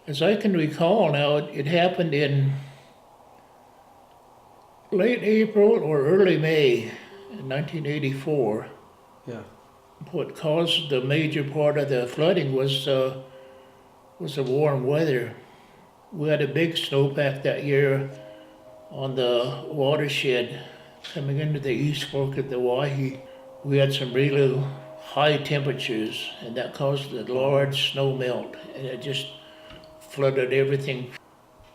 As I can recall now, it happened in late April or early May in 1984. Yeah. What caused the major part of the flooding was the warm weather. We had a big snowpack that year on the watershed coming into the East Fork of the Owyhee. We had some really high temperatures, and that caused a large snow melt, and it just flooded everything.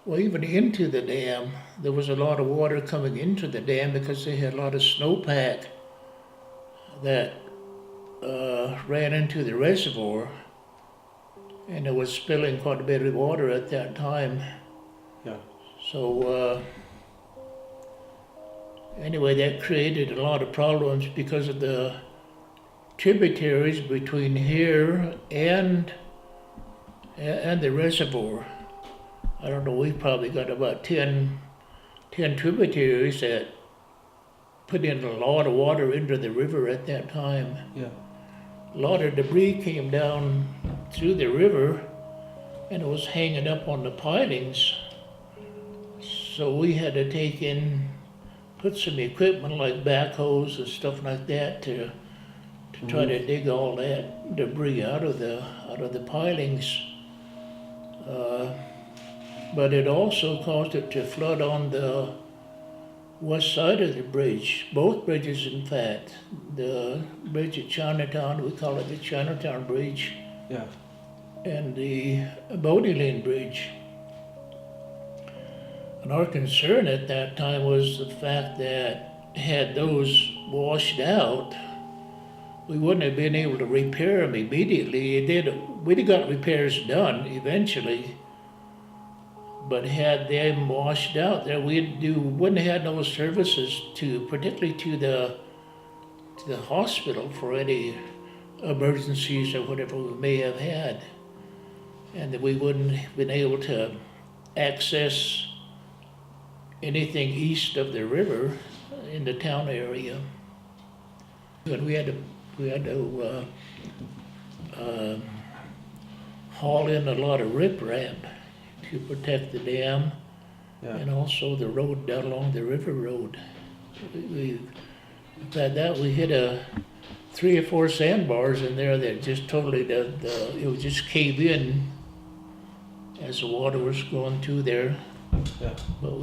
Well, even into the dam, there was a lot of water coming into the dam because they had a lot of snowpack that ran into the reservoir, and it was spilling quite a bit of water at that time. Yeah. So anyway, that created a lot of problems because of the tributaries between here and the reservoir. I don't know, we've probably got about 10 tributaries that put in a lot of water into the river at that time. Yeah. A lot of debris came down through the river and it was hanging up on the pilings. So we had to put some equipment like backhoes and stuff like that to try to dig all that debris out of the pilings. But it also caused it to flood on the west side of the bridge, both bridges in fact. The bridge at Chinatown, we call it the Chinatown Bridge. Yeah. And the Bodie Lane Bridge. And our concern at that time was the fact that had those washed out, we wouldn't have been able to repair them immediately. We'd got repairs done eventually, but had them washed out there, wouldn't have had no services particularly to the hospital for any emergencies or whatever we may have had, and that we wouldn't have been able to access anything east of the river in the town area. And we had to haul in a lot of riprap to protect the dam, Yeah. and also the road down along the river road. We had that. We hit 3 or 4 sandbars in there that just totally it would just cave in as the water was going through there. Yeah. But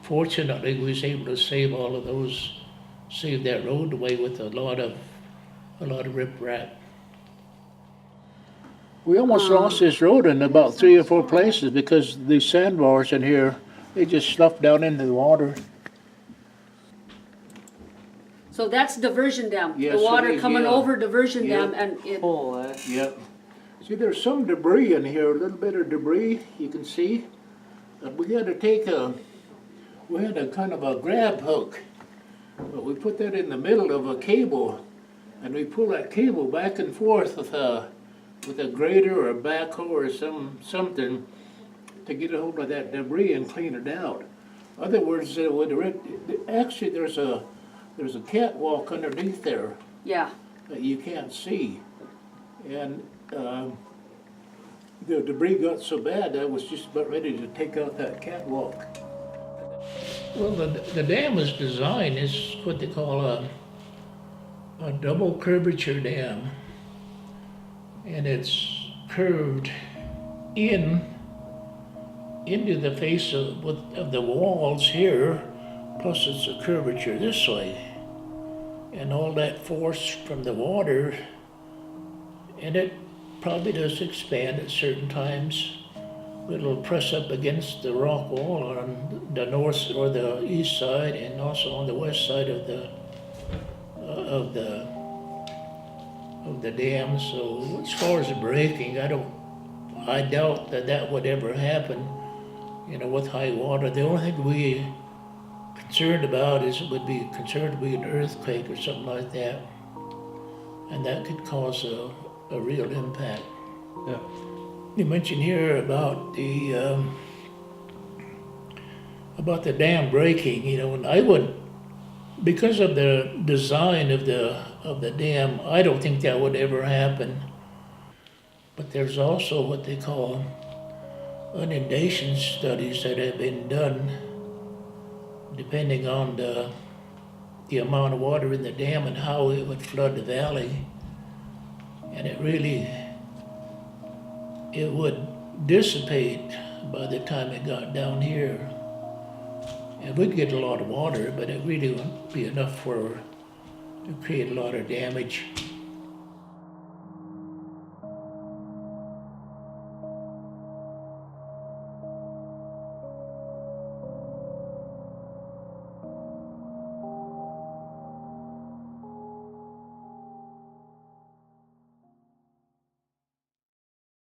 fortunately we was able to save all of those, save that road away with a lot of riprap. We almost lost this road in about 3 or 4 places because these sandbars in here, they just sloughed down into the water. So that's diversion dam. Yes, the water it is, coming yeah. over diversion Yeah. dam, and it. Oh, that. Yep. See, there's some debris in here, a little bit of debris you can see. We had to we had a kind of a grab hook, but we put that in the middle of a cable, and we pull that cable back and forth with a grater or a backhoe or something to get a hold of that debris and clean it out. In other words, actually there's a catwalk underneath there Yeah. that you can't see, and the debris got so bad I was just about ready to take out that catwalk. Well, the dam is designed as what they call a double curvature dam, and it's curved into the face of the walls here, plus it's a curvature this way, and all that force from the water, and it probably does expand at certain times. It'll press up against the rock wall on the north or the east side, and also on the west side of the dam. So as far as the breaking, I doubt that would ever happen. With high water, the only thing we concerned about is it would be an earthquake or something like that, and that could cause a real impact. Yeah. You mentioned here about the dam breaking, and I would, because of the design of the dam, I don't think that would ever happen. But there's also what they call inundation studies that have been done, depending on the amount of water in the dam and how it would flood the valley. And it would dissipate by the time it got down here. And we'd get a lot of water, but it really wouldn't be enough to create a lot of damage.